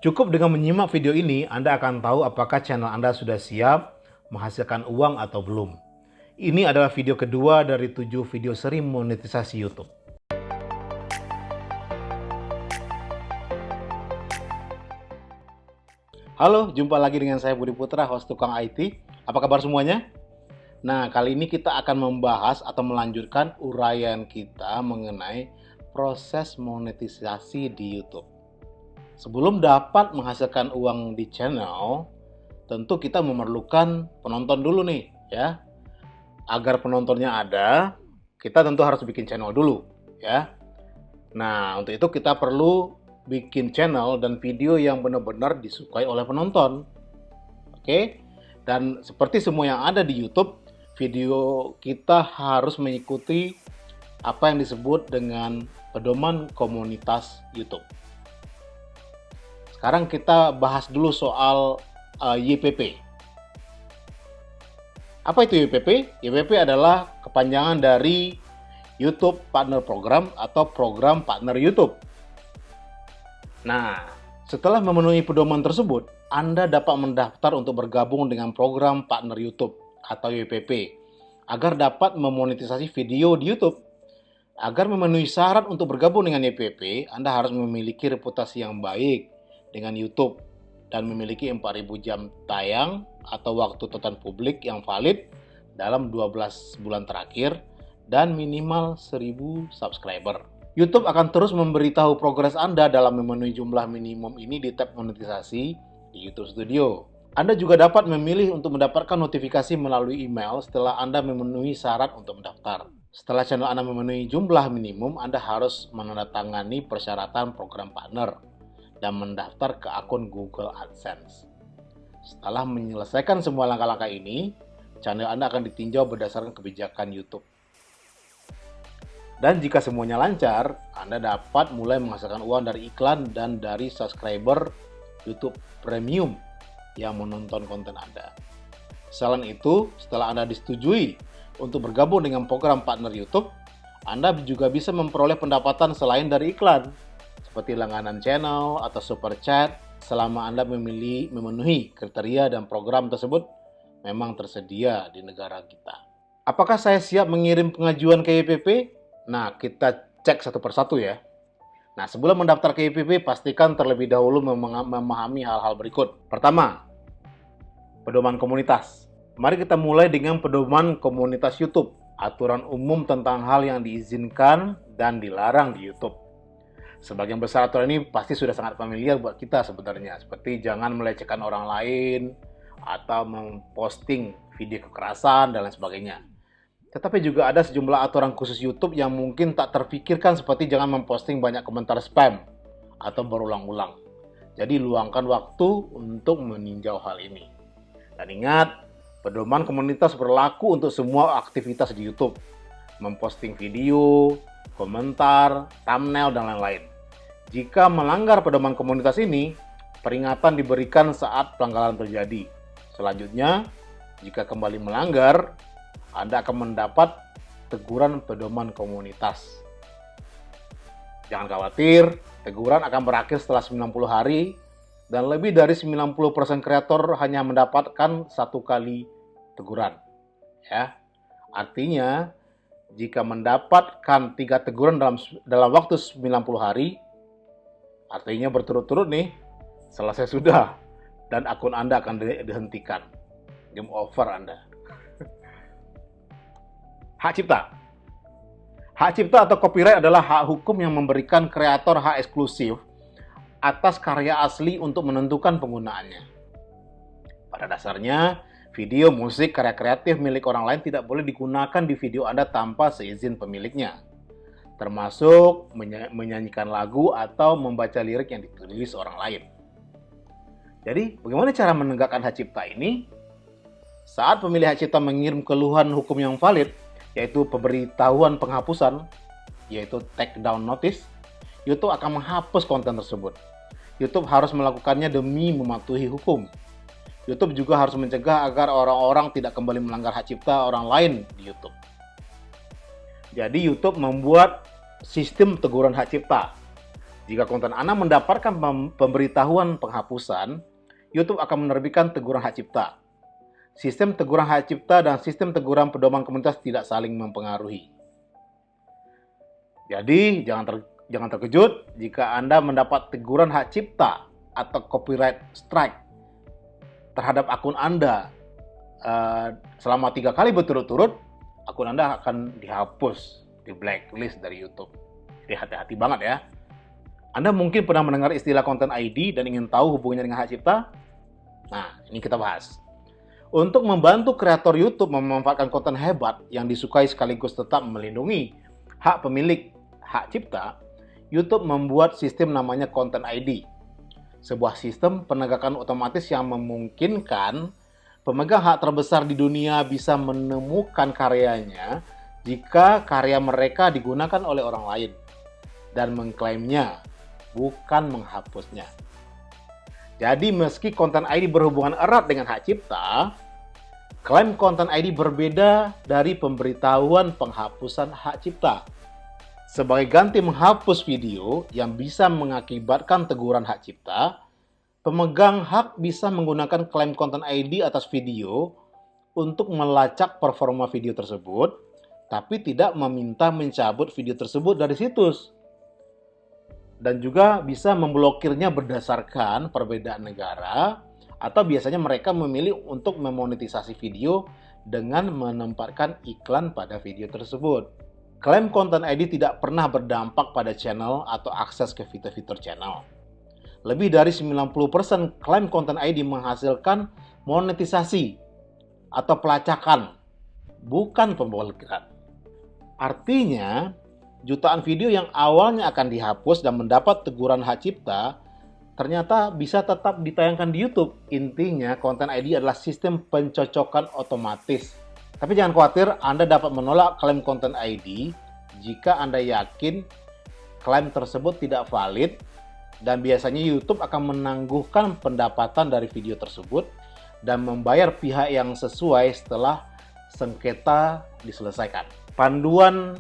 Cukup dengan menyimak video ini, Anda akan tahu apakah channel Anda sudah siap menghasilkan uang atau belum. Ini adalah video kedua dari 7 video seri monetisasi YouTube. Halo, jumpa lagi dengan saya Budi Putra, host Tukang IT. Apa kabar semuanya? Nah, kali ini kita akan membahas atau melanjutkan uraian kita mengenai proses monetisasi di YouTube. Sebelum dapat menghasilkan uang di channel, tentu kita memerlukan penonton dulu nih, ya. Agar penontonnya ada, kita tentu harus bikin channel dulu, ya. Nah, untuk itu kita perlu bikin channel dan video yang benar-benar disukai oleh penonton. Oke? Dan seperti semua yang ada di YouTube, video kita harus mengikuti apa yang disebut dengan pedoman komunitas YouTube. Sekarang kita bahas dulu soal YPP. Apa itu YPP? YPP adalah kepanjangan dari YouTube Partner Program atau Program Partner YouTube. Nah, setelah memenuhi pedoman tersebut, Anda dapat mendaftar untuk bergabung dengan program Partner YouTube atau YPP agar dapat memonetisasi video di YouTube. Agar memenuhi syarat untuk bergabung dengan YPP, Anda harus memiliki reputasi yang baik dengan YouTube dan memiliki 4.000 jam tayang atau waktu tonton publik yang valid dalam 12 bulan terakhir dan minimal 1.000 subscriber. YouTube akan terus memberitahu progres Anda dalam memenuhi jumlah minimum ini di tab monetisasi di YouTube Studio. Anda juga dapat memilih untuk mendapatkan notifikasi melalui email setelah Anda memenuhi syarat untuk mendaftar. Setelah channel Anda memenuhi jumlah minimum, Anda harus menandatangani persyaratan program partner dan mendaftar ke akun Google AdSense. Setelah menyelesaikan semua langkah-langkah ini, channel Anda akan ditinjau berdasarkan kebijakan YouTube. Dan jika semuanya lancar, Anda dapat mulai menghasilkan uang dari iklan dan dari subscriber YouTube Premium yang menonton konten Anda. Selain itu, setelah Anda disetujui untuk bergabung dengan program partner YouTube, Anda juga bisa memperoleh pendapatan selain dari iklan, seperti langganan channel atau super chat selama Anda memenuhi kriteria dan program tersebut memang tersedia di negara kita. Apakah saya siap mengirim pengajuan ke YPP? Nah, kita cek satu persatu ya. Nah, sebelum mendaftar ke YPP, pastikan terlebih dahulu memahami hal-hal berikut. Pertama, pedoman komunitas. Mari kita mulai dengan pedoman komunitas YouTube. Aturan umum tentang hal yang diizinkan dan dilarang di YouTube. Sebagian besar aturan ini pasti sudah sangat familiar buat kita sebenarnya. Seperti jangan melecehkan orang lain, atau memposting video kekerasan, dan lain sebagainya. Tetapi juga ada sejumlah aturan khusus YouTube yang mungkin tak terfikirkan seperti jangan memposting banyak komentar spam atau berulang-ulang. Jadi luangkan waktu untuk meninjau hal ini. Dan ingat, pedoman komunitas berlaku untuk semua aktivitas di YouTube. Memposting video, komentar, thumbnail, dan lain-lain. Jika melanggar pedoman komunitas ini, peringatan diberikan saat pelanggaran terjadi. Selanjutnya, jika kembali melanggar, Anda akan mendapat teguran pedoman komunitas. Jangan khawatir, teguran akan berakhir setelah 90 hari dan lebih dari 90% kreator hanya mendapatkan satu kali teguran. Ya. Artinya, jika mendapatkan 3 teguran dalam waktu 90 hari, artinya berturut-turut nih, selesai sudah dan akun Anda akan dihentikan. Game over Anda. Hak cipta. Hak cipta atau copyright adalah hak hukum yang memberikan kreator hak eksklusif atas karya asli untuk menentukan penggunaannya. Pada dasarnya, video, musik, karya kreatif milik orang lain tidak boleh digunakan di video Anda tanpa seizin pemiliknya, termasuk menyanyikan lagu atau membaca lirik yang ditulis orang lain. Jadi, bagaimana cara menegakkan hak cipta ini? Saat pemilik hak cipta mengirim keluhan hukum yang valid, yaitu pemberitahuan penghapusan, yaitu take down notice, YouTube akan menghapus konten tersebut. YouTube harus melakukannya demi mematuhi hukum. YouTube juga harus mencegah agar orang-orang tidak kembali melanggar hak cipta orang lain di YouTube. Jadi YouTube membuat sistem teguran hak cipta. Jika konten Anda mendapatkan pemberitahuan penghapusan, YouTube akan menerbitkan teguran hak cipta. Sistem teguran hak cipta dan sistem teguran pedoman komunitas tidak saling mempengaruhi. Jadi, jangan terkejut jika Anda mendapat teguran hak cipta atau copyright strike terhadap akun Anda selama 3 kali berturut-turut. Akun Anda akan dihapus, di blacklist dari YouTube. Jadi hati-hati banget ya. Anda mungkin pernah mendengar istilah Content ID dan ingin tahu hubungannya dengan hak cipta? Nah, ini kita bahas. Untuk membantu kreator YouTube memanfaatkan konten hebat yang disukai sekaligus tetap melindungi hak pemilik hak cipta, YouTube membuat sistem namanya Content ID. Sebuah sistem penegakan otomatis yang memungkinkan pemegang hak terbesar di dunia bisa menemukan karyanya jika karya mereka digunakan oleh orang lain dan mengklaimnya, bukan menghapusnya. Jadi meski Content ID berhubungan erat dengan hak cipta, klaim Content ID berbeda dari pemberitahuan penghapusan hak cipta. Sebagai ganti menghapus video yang bisa mengakibatkan teguran hak cipta, pemegang hak bisa menggunakan klaim Content ID atas video untuk melacak performa video tersebut, tapi tidak meminta mencabut video tersebut dari situs. Dan juga bisa memblokirnya berdasarkan perbedaan negara, atau biasanya mereka memilih untuk memonetisasi video dengan menempatkan iklan pada video tersebut. Klaim Content ID tidak pernah berdampak pada channel atau akses ke fitur-fitur channel. Lebih dari 90% klaim Content ID menghasilkan monetisasi atau pelacakan, bukan pemblokiran. Artinya, jutaan video yang awalnya akan dihapus dan mendapat teguran hak cipta ternyata bisa tetap ditayangkan di YouTube. Intinya, Content ID adalah sistem pencocokan otomatis. Tapi jangan khawatir, Anda dapat menolak klaim Content ID jika Anda yakin klaim tersebut tidak valid, dan biasanya YouTube akan menangguhkan pendapatan dari video tersebut dan membayar pihak yang sesuai setelah sengketa diselesaikan. Panduan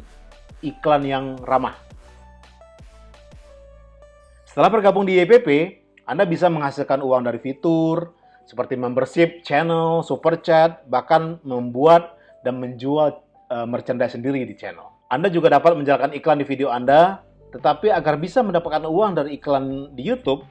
iklan yang ramah. Setelah bergabung di YPP, Anda bisa menghasilkan uang dari fitur seperti membership, channel, super chat, bahkan membuat dan menjual merchandise sendiri di channel. Anda juga dapat menjalankan iklan di video Anda, tetapi agar bisa mendapatkan uang dari iklan di YouTube,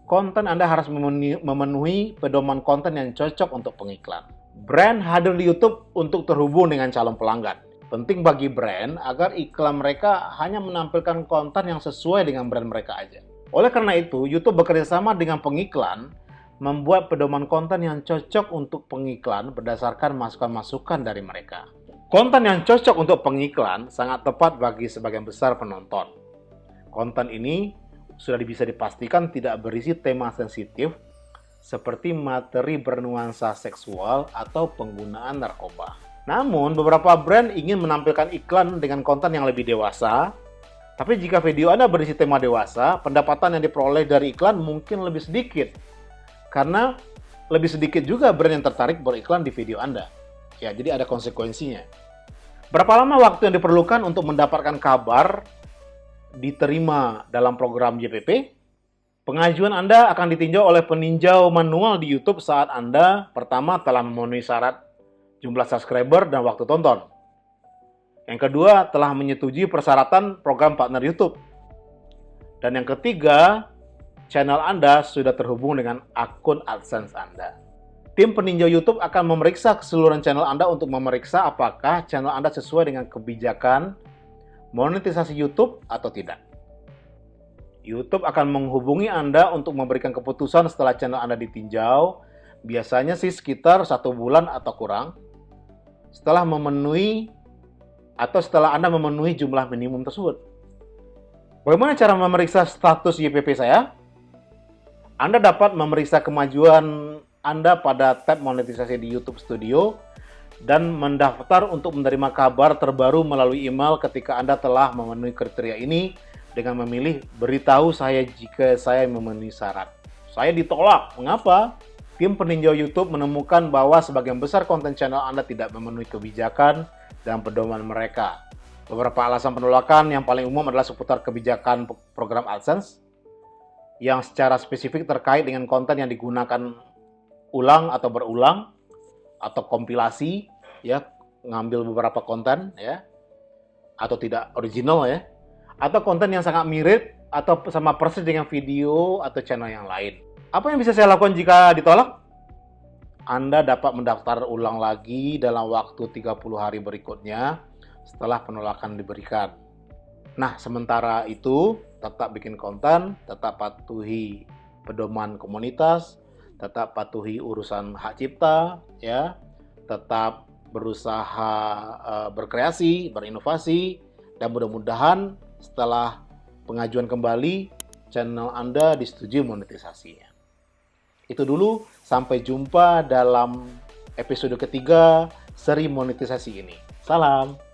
konten Anda harus memenuhi pedoman konten yang cocok untuk pengiklan. Brand hadir di YouTube untuk terhubung dengan calon pelanggan. Penting bagi brand agar iklan mereka hanya menampilkan konten yang sesuai dengan brand mereka aja. Oleh karena itu, YouTube bekerjasama dengan pengiklan membuat pedoman konten yang cocok untuk pengiklan berdasarkan masukan-masukan dari mereka. Konten yang cocok untuk pengiklan sangat tepat bagi sebagian besar penonton. Konten ini sudah bisa dipastikan tidak berisi tema sensitif seperti materi bernuansa seksual atau penggunaan narkoba. Namun, beberapa brand ingin menampilkan iklan dengan konten yang lebih dewasa. Tapi jika video Anda berisi tema dewasa, pendapatan yang diperoleh dari iklan mungkin lebih sedikit. Karena lebih sedikit juga brand yang tertarik beriklan di video Anda. Ya, jadi ada konsekuensinya. Berapa lama waktu yang diperlukan untuk mendapatkan kabar diterima dalam program YPP? Pengajuan Anda akan ditinjau oleh peninjau manual di YouTube saat Anda pertama telah memenuhi syarat jumlah subscriber dan waktu tonton. Yang kedua, telah menyetujui persyaratan program partner YouTube. Dan yang ketiga, channel Anda sudah terhubung dengan akun AdSense Anda. Tim peninjau YouTube akan memeriksa keseluruhan channel Anda untuk memeriksa apakah channel Anda sesuai dengan kebijakan monetisasi YouTube atau tidak. YouTube akan menghubungi Anda untuk memberikan keputusan setelah channel Anda ditinjau, biasanya sih sekitar 1 bulan atau kurang, setelah Anda memenuhi jumlah minimum tersebut. Bagaimana cara memeriksa status YPP saya? Anda dapat memeriksa kemajuan Anda pada tab monetisasi di YouTube Studio dan mendaftar untuk menerima kabar terbaru melalui email ketika Anda telah memenuhi kriteria ini dengan memilih beritahu saya jika saya memenuhi syarat. Saya ditolak. Mengapa? Tim peninjau YouTube menemukan bahwa sebagian besar konten channel Anda tidak memenuhi kebijakan dan pedoman mereka. Beberapa alasan penolakan yang paling umum adalah seputar kebijakan program AdSense yang secara spesifik terkait dengan konten yang digunakan ulang atau berulang atau kompilasi, ya, ngambil beberapa konten, ya, atau tidak original, ya, atau konten yang sangat mirip atau sama persis dengan video atau channel yang lain. Apa yang bisa saya lakukan jika ditolak? Anda dapat mendaftar ulang lagi dalam waktu 30 hari berikutnya setelah penolakan diberikan. Nah, sementara itu, tetap bikin konten, tetap patuhi pedoman komunitas, tetap patuhi urusan hak cipta, ya, tetap berusaha berkreasi, berinovasi, dan mudah-mudahan setelah pengajuan kembali, channel Anda disetujui monetisasinya. Itu dulu, sampai jumpa dalam episode ketiga seri monetisasi ini. Salam!